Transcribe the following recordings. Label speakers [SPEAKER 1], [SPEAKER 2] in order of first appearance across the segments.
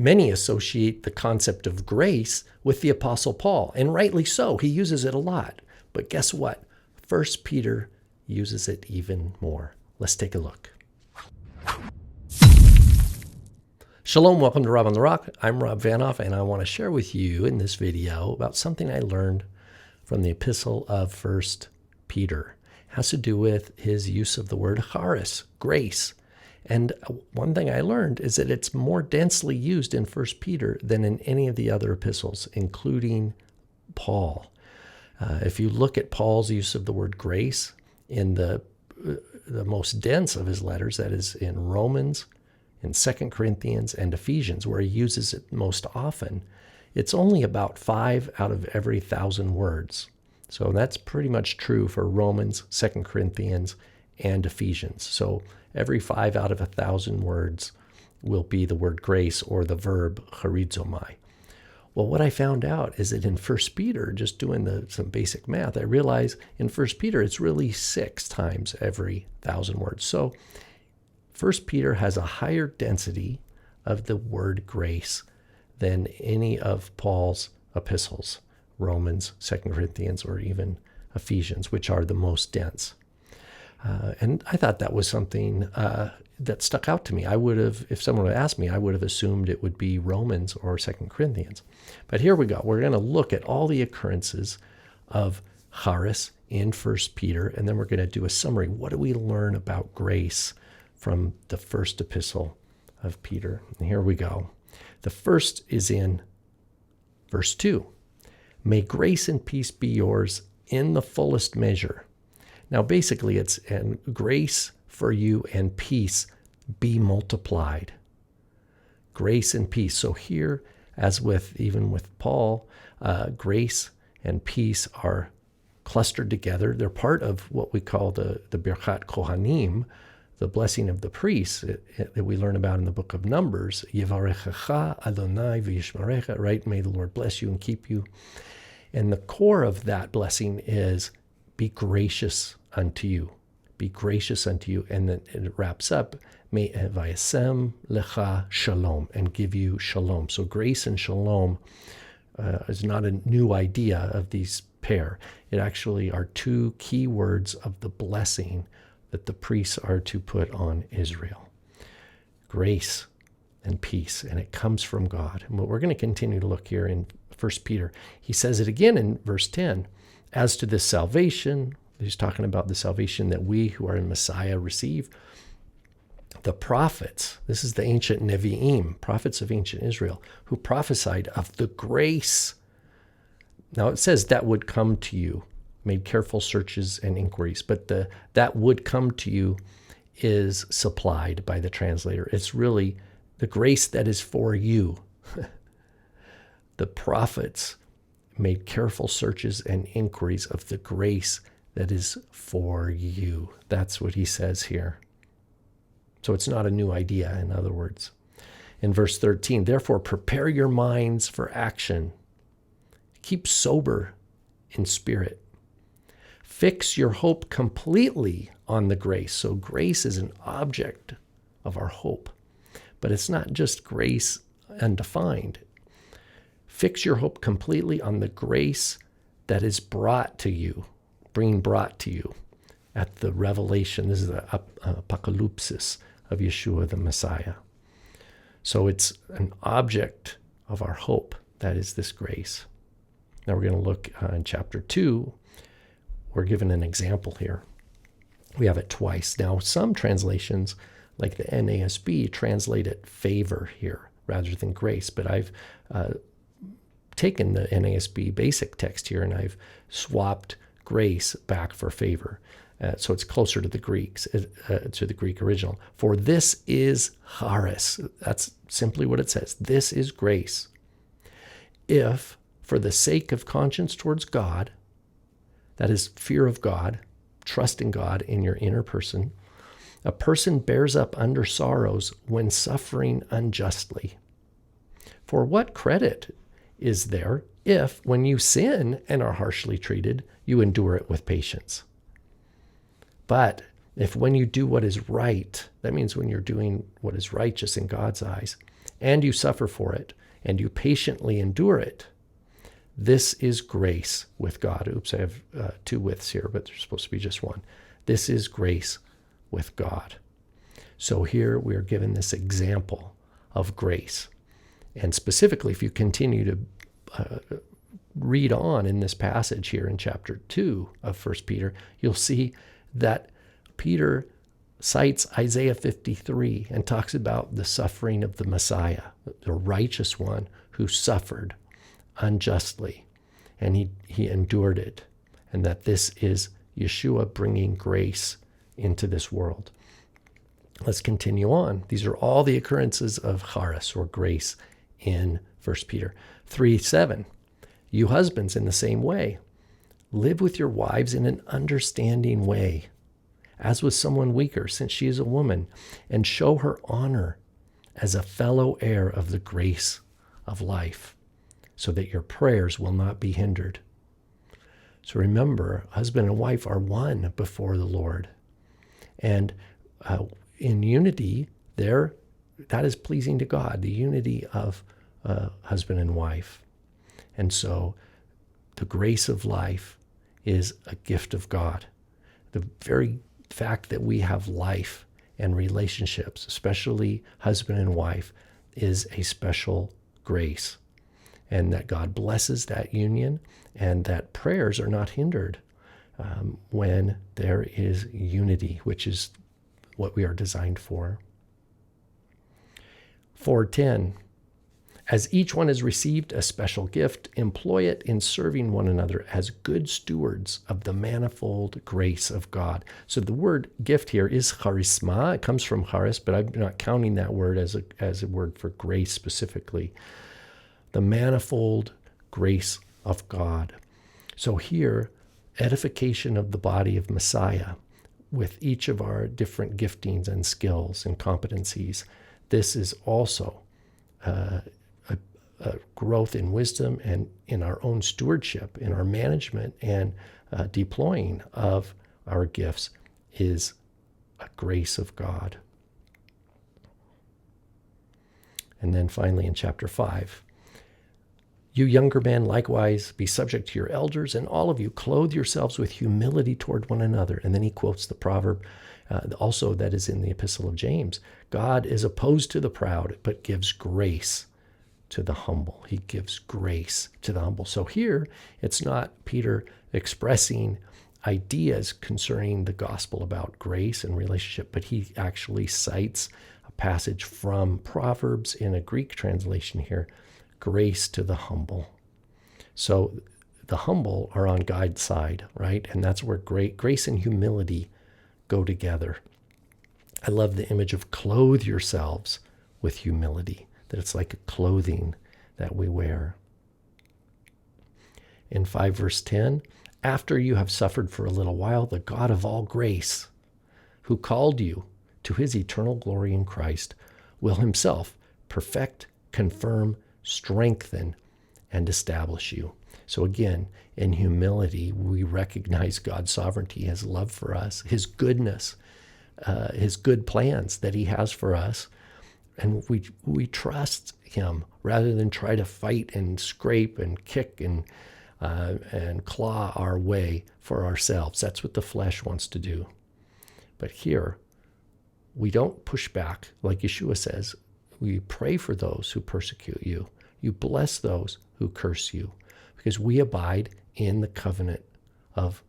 [SPEAKER 1] Many associate the concept of grace with the Apostle Paul, and rightly so. He uses it a lot. But guess what? 1 Peter uses it even more. Let's take a look. Shalom, welcome to Rob on the Rock. I'm Rob Vanoff, and I want to share with you in this video about something I learned from the Epistle of 1 Peter. It has to do with his use of the word charis, grace. And one thing I learned is that it's more densely used in 1 Peter than in any of the other epistles, including Paul. If you look at Paul's use of the word grace in the most dense of his letters, that is in Romans, in 2 Corinthians, and Ephesians, where he uses it most often, it's only about 5 out of every 1,000 words. So that's pretty much true for Romans, 2 Corinthians, and Ephesians. So every 5 out of 1,000 words will be the word grace or the verb charizomai. Well, what I found out is that in 1 Peter, just doing some basic math, I realized in 1 Peter it's really 6 times every 1,000 words. So 1 Peter has a higher density of the word grace than any of Paul's epistles, Romans, 2 Corinthians, or even Ephesians, which are the most dense. And I thought that was something that stuck out to me. I would have, if someone had asked me, I would have assumed it would be Romans or 2 Corinthians. But here we go. We're going to look at all the occurrences of charis in 1 Peter, and then we're going to do a summary. What do we learn about grace from the first epistle of Peter? And here we go. The first is in verse 2. May grace and peace be yours in the fullest measure. Now, basically, it's and grace for you and peace be multiplied. Grace and peace. So here, as even with Paul, grace and peace are clustered together. They're part of what we call the Birkat Kohanim, the blessing of the priests that we learn about in the book of Numbers. Yivarechecha Adonai v'yishmerecha, right? May the Lord bless you and keep you. And the core of that blessing is be gracious unto you. Be gracious unto you. And then it wraps up, may vayasem lecha shalom, and give you shalom. So grace and shalom is not a new idea of these pair. It actually are 2 key words of the blessing that the priests are to put on Israel. Grace and peace, and it comes from God. And we're going to continue to look here in 1 Peter. He says it again in verse 10. As to this salvation, he's talking about the salvation that we who are in Messiah receive. The prophets, this is the ancient Nevi'im, prophets of ancient Israel, who prophesied of the grace. Now it says that would come to you, made careful searches and inquiries, but that would come to you is supplied by the translator. It's really the grace that is for you. The prophets made careful searches and inquiries of the grace that is for you. That's what he says here. So it's not a new idea, in other words. In verse 13, therefore prepare your minds for action. Keep sober in spirit. Fix your hope completely on the grace. So grace is an object of our hope, but it's not just grace undefined. Fix your hope completely on the grace that is brought to you at the revelation. This is the apocalypsis of Yeshua the Messiah. So it's an object of our hope. That is this grace. Now we're going to look in chapter 2. We're given an example here. We have it twice. Now some translations, like the NASB, translate it favor here rather than grace, but I've taken the NASB basic text here and I've swapped grace back for favor. So it's closer to the Greek original. For this is charis. That's simply what it says. This is grace. If, for the sake of conscience towards God, that is fear of God, trust in God in your inner person, a person bears up under sorrows when suffering unjustly. For what credit is there if, when you sin and are harshly treated, you endure it with patience? But if when you do what is right, that means when you're doing what is righteous in God's eyes, and you suffer for it, and you patiently endure it, this is grace with God. Oops, I have two withs here, but there's supposed to be just one. This is grace with God. So here we are given this example of grace. And specifically, if you continue to read on in this passage here in chapter 2 of 1 Peter, you'll see that Peter cites Isaiah 53 and talks about the suffering of the Messiah, the righteous one who suffered unjustly, and he endured it, and that this is Yeshua bringing grace into this world. Let's continue on. These are all the occurrences of charis, or grace, in 1 Peter 3:7. You husbands, in the same way, live with your wives in an understanding way, as with someone weaker, since she is a woman, and show her honor as a fellow heir of the grace of life, so that your prayers will not be hindered. So remember, husband and wife are one before the Lord. And in unity, that is pleasing to God, the unity of husband and wife. And so the grace of life is a gift of God. The very fact that we have life and relationships, especially husband and wife, is a special grace. And that God blesses that union, and that prayers are not hindered when there is unity, which is what we are designed for. 4:10, as each one has received a special gift, employ it in serving one another as good stewards of the manifold grace of God. So the word gift here is charisma. It comes from charis, but I'm not counting that word as a word for grace specifically. The manifold grace of God. So here, edification of the body of Messiah with each of our different giftings and skills and competencies. This is also a growth in wisdom and in our own stewardship, in our management and deploying of our gifts is a grace of God. And then finally in chapter 5, you younger men likewise be subject to your elders, and all of you clothe yourselves with humility toward one another. And then he quotes the proverb also that is in the Epistle of James. God is opposed to the proud, but gives grace to the humble. He gives grace to the humble. So here, it's not Peter expressing ideas concerning the gospel about grace and relationship, but he actually cites a passage from Proverbs in a Greek translation here, grace to the humble. So the humble are on God's side, right? And that's where grace and humility go together. I love the image of clothe yourselves with humility, that it's like a clothing that we wear. In 5 verse 10, after you have suffered for a little while, the God of all grace, who called you to his eternal glory in Christ, will himself perfect, confirm, strengthen, and establish you. So again, in humility, we recognize God's sovereignty, his love for us, his goodness, his good plans that he has for us. And we trust him rather than try to fight and scrape and kick and claw our way for ourselves. That's what the flesh wants to do. But here, we don't push back. Like Yeshua says, we pray for those who persecute you. You bless those who curse you, because we abide in the covenant of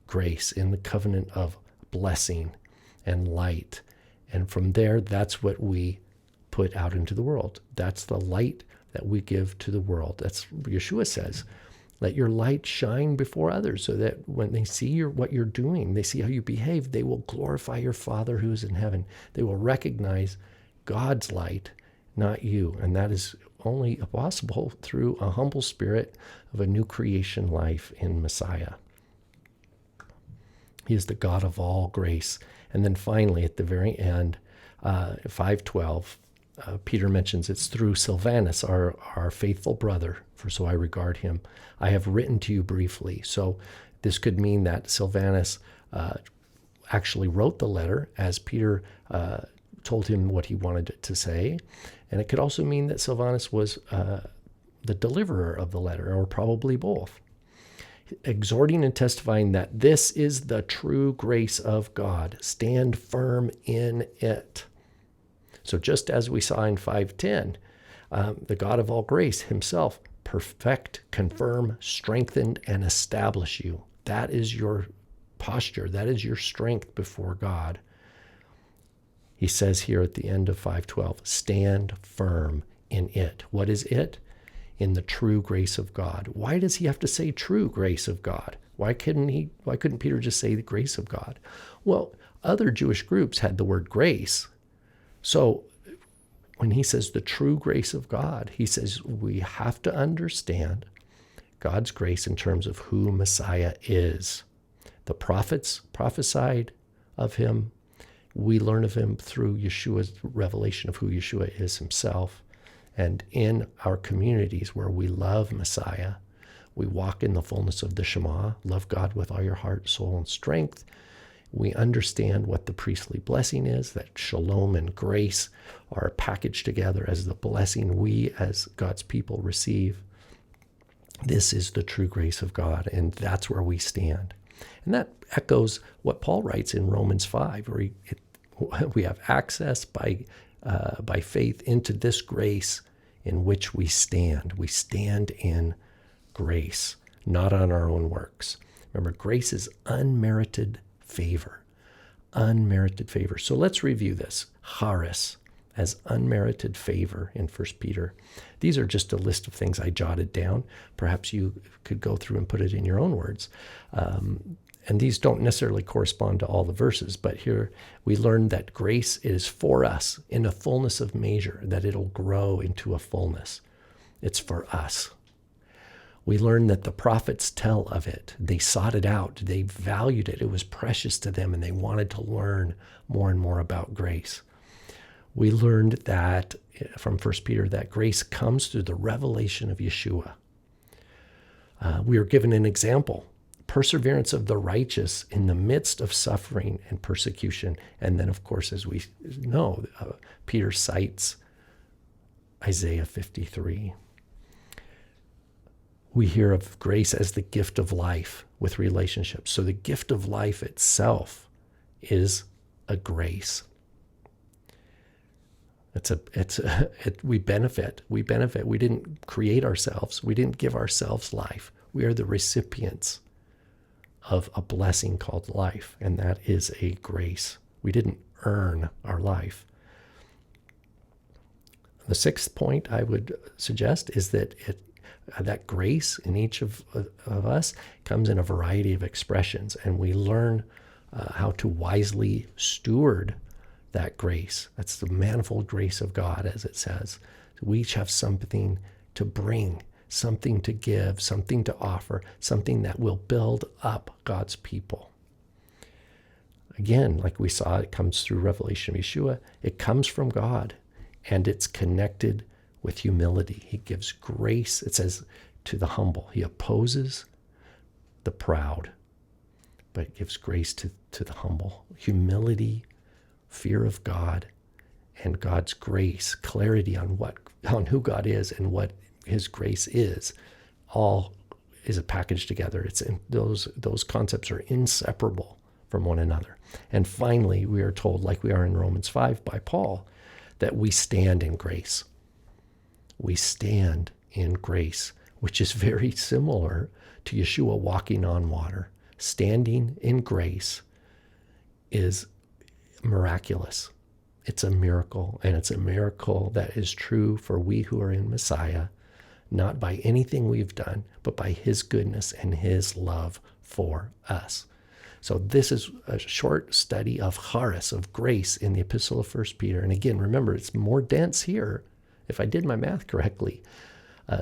[SPEAKER 1] grace, in the covenant of blessing and light. And from there, that's what we put out into the world. That's the light that we give to the world. That's what Yeshua says. Let your light shine before others, so that when they see what you're doing, they see how you behave, they will glorify your Father who is in heaven. They will recognize God's light, not you. And that is only possible through a humble spirit of a new creation life in Messiah. He is the God of all grace. And then finally, at the very end, 5:12, Peter mentions it's through Silvanus, our faithful brother, for so I regard him. I have written to you briefly. So this could mean that Silvanus actually wrote the letter as Peter told him what he wanted it to say. And it could also mean that Silvanus was the deliverer of the letter, or probably both. Exhorting and testifying that this is the true grace of God. Stand firm in it. So just as we saw in 5:10, the God of all grace himself perfect, confirm, strengthen, and establish you. That is your posture. That is your strength before God. He says here at the end of 5:12, stand firm in it. What is it? In the true grace of God. Why does he have to say true grace of God? Why couldn't Peter just say the grace of God? Well, other Jewish groups had the word grace. So when he says the true grace of God, he says we have to understand God's grace in terms of who Messiah is. The prophets prophesied of him. We learn of him through Yeshua's revelation of who Yeshua is himself. And in our communities where we love Messiah, we walk in the fullness of the Shema, love God with all your heart, soul, and strength. We understand what the priestly blessing is, that shalom and grace are packaged together as the blessing we as God's people receive. This is the true grace of God, and that's where we stand. And that echoes what Paul writes in Romans 5, where we have access by faith into this grace in which we stand. We stand in grace, not on our own works. Remember, grace is unmerited favor. Unmerited favor. So let's review this. Charis as unmerited favor in 1 Peter. These are just a list of things I jotted down. Perhaps you could go through and put it in your own words. And these don't necessarily correspond to all the verses, but here we learn that grace is for us in a fullness of measure, that it'll grow into a fullness. It's for us. We learn that the prophets tell of it. They sought it out. They valued it. It was precious to them, and they wanted to learn more and more about grace. We learned that from 1 Peter that grace comes through the revelation of Yeshua. We are given an example. Perseverance of the righteous in the midst of suffering and persecution. And then, of course, as we know, Peter cites Isaiah 53. We hear of grace as the gift of life with relationships. So the gift of life itself is a grace. We benefit. We didn't create ourselves. We didn't give ourselves life. We are the recipients of a blessing called life, and that is a grace. We didn't earn our life. The sixth point I would suggest is that that grace in each of us comes in a variety of expressions, and we learn how to wisely steward that grace. That's the manifold grace of God, as it says. We each have something to bring, something to give, something to offer, something that will build up God's people. Again, like we saw, it comes through revelation of Yeshua. It comes from God, and it's connected with humility. He gives grace, it says, to the humble. He opposes the proud, but gives grace to the humble. Humility, fear of God, and God's grace, clarity on who God is and what his grace is, all is a package together. Those concepts are inseparable from one another. And finally, we are told, like we are in Romans 5 by Paul, that we stand in grace. We stand in grace, which is very similar to Yeshua walking on water. Standing in grace is miraculous. It's a miracle, and it's a miracle that is true for we who are in Messiah, not by anything we've done, but by his goodness and his love for us. So this is a short study of charis, of grace, in the Epistle of 1 Peter. And again, remember, it's more dense here. If I did my math correctly,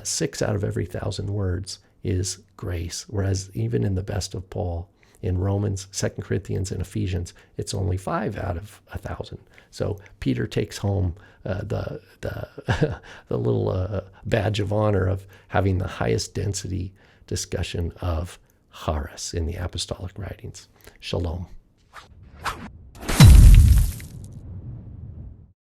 [SPEAKER 1] 6 out of every 1,000 words is grace, whereas even in the best of Paul, in Romans, 2 Corinthians, and Ephesians, it's only 5 out of 1,000. So Peter takes home the little badge of honor of having the highest density discussion of charis in the apostolic writings. Shalom.